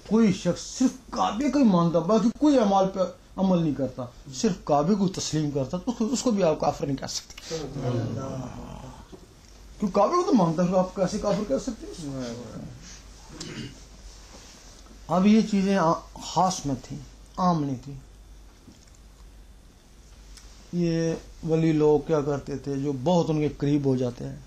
کوئی شخص صرف کعبے کو ہی مانتا باقی کوئی اعمال پہ عمل نہیں کرتا صرف کعبے کو تسلیم کرتا تو اس کو بھی آپ کافر نہیں کہہ سکتے کیوں کعبے کو تو مانتا ہے آپ کیسے کافر کہہ سکتے ہیں؟ اب یہ چیزیں خاص میں تھیں عام نہیں تھیں. یہ ولی لوگ کیا کرتے تھے جو بہت ان کے قریب ہو جاتے ہیں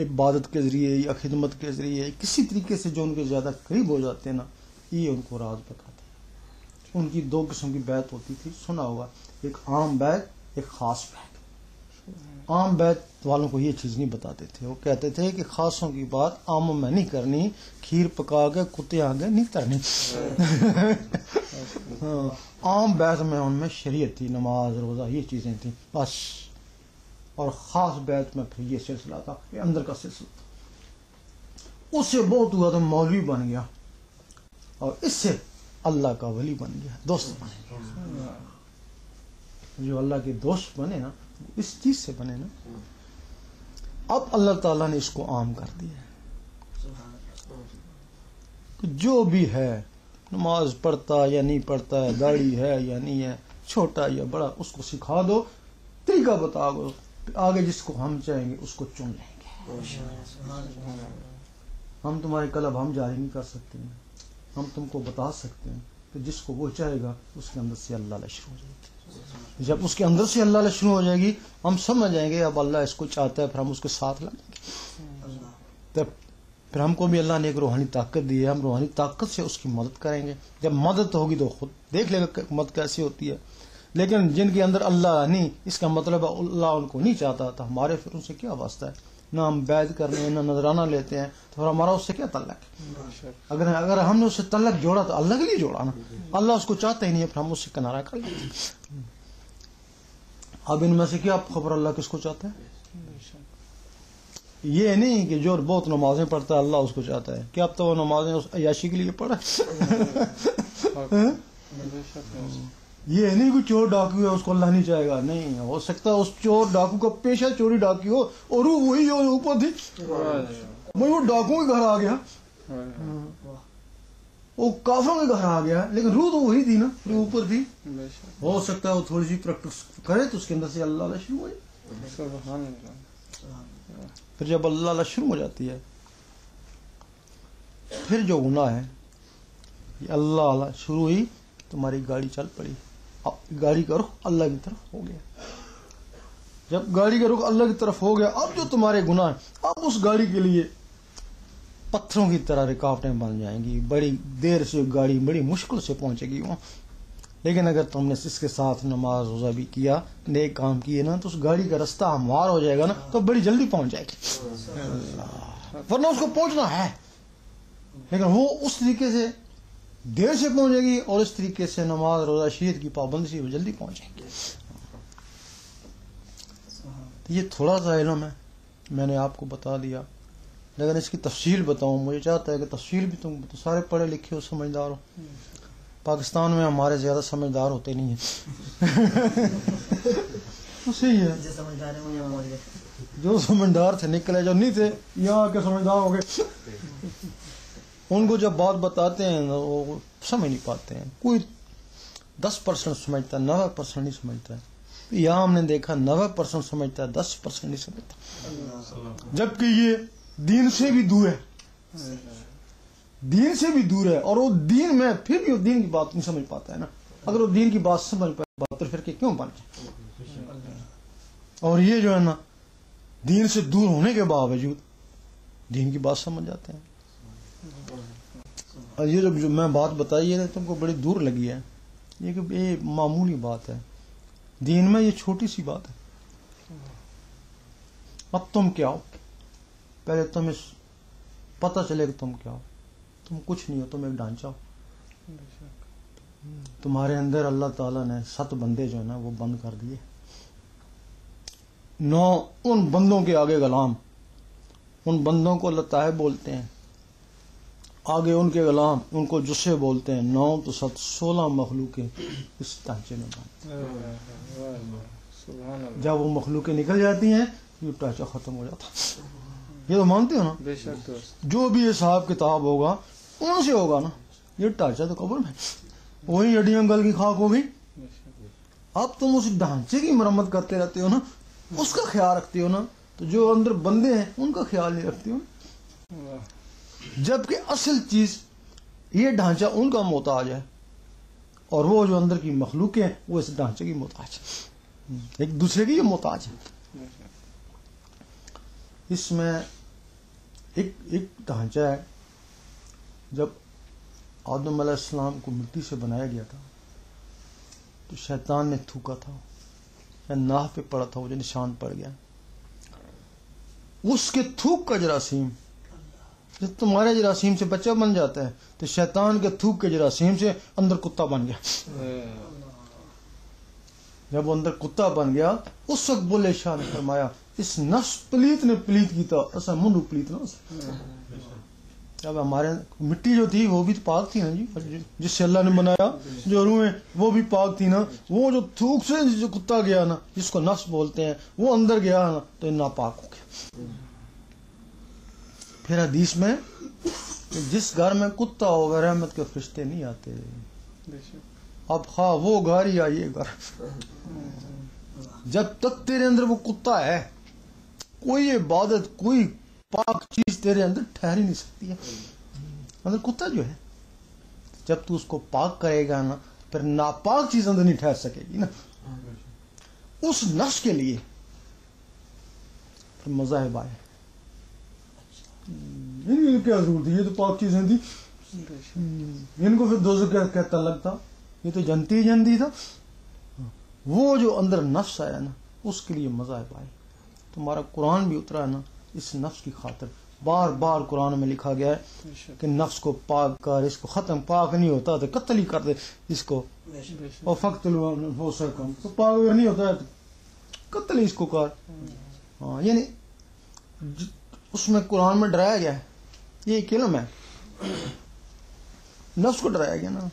عبادت کے ذریعے یا خدمت کے ذریعے کسی طریقے سے جو ان کے زیادہ قریب ہو جاتے ہیں نا یہ ان کو راز بتاتے ہیں. ان کی دو قسم کی بیعت ہوتی تھی سنا ہوگا ایک عام بیعت ایک خاص بیعت. عام بیعت والوں کو یہ چیز نہیں بتاتے تھے وہ کہتے تھے کہ خاصوں کی بات عاموں میں نہیں کرنی کھیر پکا کے کتے آگے نہیں ترنی. عام بیعت میں ان میں شریعت تھی نماز روزہ یہ چیزیں تھیں بس اور خاص بیعت میں پھر یہ سلسلہ تھا یہ اندر کا سلسلہ تھا. اس سے بہت ہوا تو مولوی بن گیا اور اس سے اللہ کا ولی بن گیا دوست بن گیا. جو اللہ کے دوست بنے نا اس چیز سے بنے نا. اب اللہ تعالیٰ نے اس کو عام کر دیا جو بھی ہے نماز پڑھتا یا نہیں پڑھتا ہے داڑھی ہے یا نہیں ہے چھوٹا یا بڑا اس کو سکھا دو طریقہ بتا دو آگے جس کو ہم چاہیں گے اس کو چن لیں گے. ہم تمہارے قلب ہم جاری نہیں کر سکتے ہیں ہم تم کو بتا سکتے ہیں کہ جس کو وہ چاہے گا اس کے اندر سے اللہ شروع ہو جائے گی. جب اس کے اندر سے اللہ شروع ہو جائے گی ہم سمجھ جائیں گے اب اللہ اس کو چاہتا ہے پھر ہم اس کے ساتھ لگیں گے. تب پھر ہم کو بھی اللہ نے ایک روحانی طاقت دی ہے ہم روحانی طاقت سے اس کی مدد کریں گے. جب مدد ہوگی تو خود دیکھ لے گا مدد کیسی ہوتی ہے. لیکن جن کے اندر اللہ نہیں اس کا مطلب ہے اللہ ان کو نہیں چاہتا تو ہمارے پھر ان سے کیا واسطہ ہے نہ ہم بیعت کرنے ہیں نہ نذرانہ لیتے ہیں تو پھر ہمارا اس سے کیا تعلق ہے. اگر ہم نے اس سے تعلق جوڑا تو اللہ کے لیے جوڑا نا اللہ اس کو چاہتا ہی نہیں ہے پھر ہم اس سے کنارہ کر لیتے ہیں. اب ان میں سے کیا خبر اللہ کس کو چاہتا ہے. یہ نہیں کہ جو بہت نمازیں پڑھتا ہے اللہ اس کو چاہتا ہے کیا اب تو وہ نمازیں اس عیاشی کے لیے پڑھا. یہ نہیں کہ چور ڈاکو ہے اس کو اللہ نہیں چاہے گا نہیں ہو سکتا اس چور ڈاکو کا پیشہ چوری ڈاکی ہو اور وہی جو اوپر تھی وہ ڈاکو کے گھر آ گیا وہ کافروں کے گھر آ گیا لیکن روح تو وہی تھی نا جو اوپر تھی. ہو سکتا ہے وہ تھوڑی سی پریکٹس کرے تو اس کے اندر سے اللہ شروع ہو جائے. پھر جب اللہ شروع ہو جاتی ہے پھر جو گناہ ہے یہ اللہ شروع ہوئی تمہاری گاڑی چل پڑی گاڑی کا رخ اللہ کی طرف ہو گیا. جب گاڑی کا رخ اللہ کی طرف ہو گیا اب جو تمہارے گناہ اب اس گاڑی کے لیے پتھروں کی طرح رکاوٹیں بن جائیں گی بڑی دیر سے گاڑی بڑی مشکل سے پہنچے گی وہاں. لیکن اگر تم نے اس کے ساتھ نماز روزہ بھی کیا نیک کام کیے نا تو اس گاڑی کا رستہ ہموار ہو جائے گا نا تو بڑی جلدی پہنچ جائے گی ورنہ اس کو پہنچنا ہے لیکن وہ اس طریقے سے دیر سے پہنچے گی اور اس طریقے سے نماز روزہ شریعت کی پابندی سے وہ جلدی پہنچے گی. یہ تھوڑا سا علم ہے میں نے آپ کو بتا دیا لیکن اس کی تفصیل بتاؤں مجھے چاہتا ہے کہ تفصیل بھی تم سارے پڑھے لکھے ہو سمجھدار ہو. پاکستان میں ہمارے زیادہ سمجھدار ہوتے نہیں ہیں. صحیح ہے جو سمجھدار تھے نکلے جو نہیں تھے یہاں کے سمجھدار ہو گئے. ان کو جب بات بتاتے ہیں وہ سمجھ نہیں پاتے ہیں. کوئی 10% سمجھتا ہے 90% نہیں سمجھتا ہے. یہاں ہم نے دیکھا 90% سمجھتا ہے 10% نہیں سمجھتا جبکہ یہ دین سے بھی دور ہے دین سے بھی دور ہے اور وہ دین میں پھر بھی وہ دین کی بات نہیں سمجھ پاتا ہے نا. اگر وہ دین کی بات سمجھ پائے بات پھر کے کیوں بن جائے. اور یہ جو ہے نا دین سے دور ہونے کے باوجود دین کی بات سمجھ جاتے ہیں. اور یہ جو میں بات بتائی ہے تم کو بڑی دور لگی ہے یہ کہ یہ معمولی بات ہے دین میں یہ چھوٹی سی بات ہے. اب تم کیا ہو پہلے تم اس پتہ چلے کہ تم کیا ہو. تم کچھ نہیں ہو تم ایک ڈھانچہ ہو. تمہارے اندر اللہ تعالیٰ نے 7 بندے جو ہے نا وہ بند کر دیے 9 ان بندوں کے آگے غلام ان بندوں کو لطائف بولتے ہیں آگے ان کے غلام ان کو جسے بولتے ہیں 9 تو 7 16 مخلوقیں اس ڈھانچے میں بند. جب وہ مخلوقیں نکل جاتی ہیں یہ ڈھانچہ ختم ہو جاتا. یہ تو مانتے ہو نا جو بھی حساب کتاب ہوگا ان سے ہوگا نا یہ ڈھانچہ تو قبر میں، وہی ہڈیاں گل کی خاک ہو گئی. اب تم اس ڈھانچے کی مرمت کرتے رہتے ہو نا، اس کا خیال رکھتے ہو نا، تو جو اندر بندے ہیں ان کا خیال نہیں رکھتے ہو. جبکہ اصل چیز یہ ڈھانچہ ان کا محتاج ہے، اور وہ جو اندر کی مخلوقیں ہیں وہ اس ڈھانچے کی محتاج ہے، ایک دوسرے کی یہ محتاج ہے. اس میں ایک ڈھانچہ ہے. جب آدم علیہ السلام کو مٹی سے بنایا گیا تھا تو شیطان نے تھوکا تھا، یا ناف پہ پڑا تھا، وہ جو نشان پڑ گیا. اس کے تھوک کا جراثیم، جب تمہارے جراثیم سے بچہ بن جاتا ہے تو شیطان کے تھوک کے جراثیم سے اندر کتا بن گیا. جب اندر کتا بن گیا اس وقت بولے شاہ نے فرمایا اس نفس پلیت نے پلیت کی تھا، ایسا منڈو پلیت نا. جب ہمارے مٹی جو تھی وہ بھی تو پاک تھی نا جی، جس سے اللہ نے بنایا، جو روحیں وہ بھی پاک تھی نا. وہ جو تھوک سے جو کتا گیا نا، جس کو نفس بولتے ہیں، وہ اندر گیا نا تو ناپاک ہو گیا. پھر حدیث میں کہ جس گھر میں کتا ہوگا رحمت کے فرشتے نہیں آتے. اب خواہ وہ گھر یا یہ گھر، جب تک تیرے اندر وہ کتا ہے کوئی عبادت، کوئی پاک چیز تیرے اندر ٹھہر ہی نہیں سکتی ہے. اندر کتا جو ہے، جب تو اس کو پاک کرے گا نا پھر ناپاک چیز اندر نہیں ٹھہر سکے گی نا. اس نفس کے لیے پھر مذاہب آئے. ان کیا ضرورت ہے، یہ تو پاک چیزیں تھی، ان کو پھر دوزخ کا تعلق تھا، یہ تو جنتی تھا. وہ جو اندر نفس آیا نا اس کے لیے مذاہب آئے. تمہارا قرآن بھی اترا ہے نا اس نفس کی خاطر. بار بار قرآن میں لکھا گیا ہے کہ نفس کو پاک کر، اس کو ختم. پاک نہیں ہوتا تو قتل ہی کر دے اس کو، اور فقتلوا انفسکم، تو پاک نہیں ہوتا ہے تو قتل ہی اس کو کر. ہاں، یعنی اس میں قرآن میں ڈرایا گیا ہے، یہ ایک علم ہے. نفس کو ڈرایا گیا نا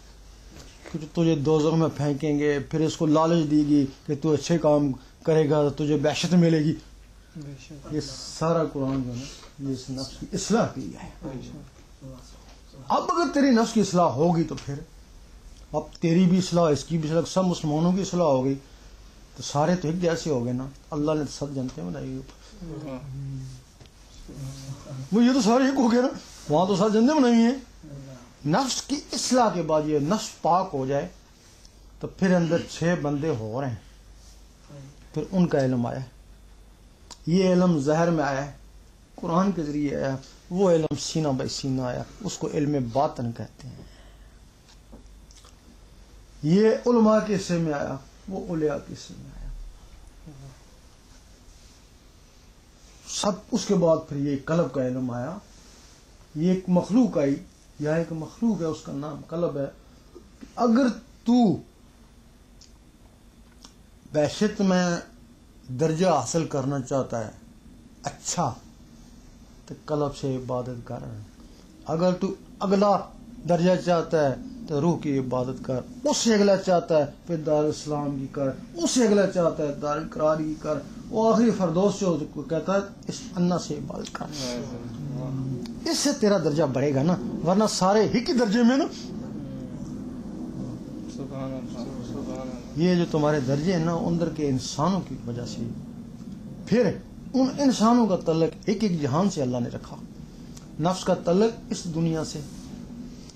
کہ تجھے دوزخ میں پھینکیں گے، پھر اس کو لالچ دی گی کہ تو اچھے کام کرے گا تو تجھے بہشت ملے گی. یہ سارا قرآن جو ہے نا یہ اس نفس کی اصلاح کے لیے ہے. اب اگر تیری نفس کی اصلاح ہوگی تو پھر اب تیری بھی اصلاح، اس کی بھی اصلاح، سب مسلمانوں کی اصلاح ہوگی تو سارے تو ایک جیسے ہو گئے نا. اللہ نے سب جنتے بنائی، وہ یہ تو سارے ایک ہو گئے نا، وہاں تو سب جنتے بنائی ہیں. نفس کی اصلاح کے بعد یہ نفس پاک ہو جائے تو پھر اندر 6 بندے ہو رہے ہیں، پھر ان کا علم آیا. یہ علم ظاہر میں آیا ہے، قرآن کے ذریعے آیا. وہ علم سینہ بائی سینہ آیا، اس کو علم باطن کہتے ہیں. یہ علماء کے حصے میں آیا، وہ اولیاء کے حصے میں آیا. سب اس کے بعد پھر یہ قلب کا علم آیا. یہ ایک مخلوق آئی، یا ایک مخلوق ہے اس کا نام قلب ہے. اگر تو بہشت میں درجہ حاصل کرنا چاہتا ہے اچھا تو قلب سے عبادت کر. اگر تو اگلا درجہ چاہتا ہے تو روح کی عبادت کر. اس سے اگلا چاہتا ہے پھر دار اسلام کی کر. اس سے اگلا چاہتا ہے دار قرار کی کر. وہ آخری فردوس جو کہتا ہے اس انا سے عبادت کر. اس سے تیرا درجہ بڑھے گا نا، ورنہ سارے ایک ہی درجے میں نا. یہ جو تمہارے درجے ہیں نا اندر کے انسانوں کی وجہ سے، پھر ان انسانوں کا تعلق ایک ایک جہان سے اللہ نے رکھا. نفس کا تعلق اس دنیا سے.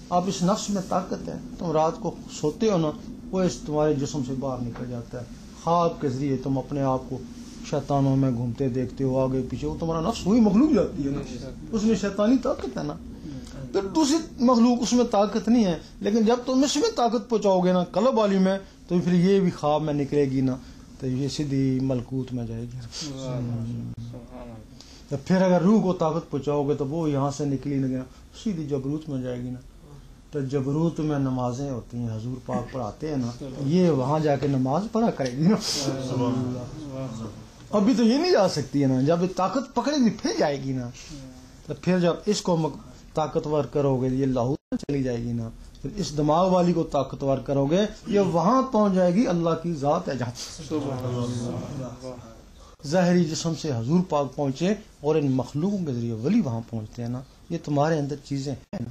اب اس نفس میں طاقت ہے، تم رات کو سوتے ہو نا وہ اس تمہارے جسم سے باہر نکل جاتا ہے. خواب کے ذریعے تم اپنے آپ کو شیطانوں میں گھومتے دیکھتے ہو آگے پیچھے. وہ تمہارا نفس وہی مخلوق جاتی ہے نا، اس میں شیطانی طاقت ہے نا. پھر دوسری مخلوق اس میں طاقت نہیں ہے، لیکن جب تم اس میں طاقت پہنچاؤ گے نا قلب والی میں تو پھر یہ بھی خواب میں نکلے گی نا تو یہ سیدھی ملکوت میں جائے گی. پھر اگر روح کو طاقت پہنچاؤ گے تو وہ یہاں سے نکلی نہ گیا سیدھی جبروت میں جائے گی نا. تو جبروت میں نمازیں ہوتی ہیں، حضور پاک پڑھاتے ہیں نا، یہ وہاں جا کے نماز پڑھا کرے گی نا. ابھی تو یہ نہیں جا سکتی ہے نا، جب طاقت پکڑے گی پھر جائے گی نا. تو پھر جب اس کو طاقتور کرو گے یہ لاہور میں چلی جائے گی نا. پھر اس دماغ والی کو طاقتور کرو گے یہ وہاں پہنچ جائے گی اللہ کی ذات ہے جہاں ظاہری جسم سے حضور پاک پہنچے اور ان مخلوقوں کے ذریعے ولی وہاں پہنچتے ہیں نا. یہ تمہارے اندر چیزیں ہیں نا.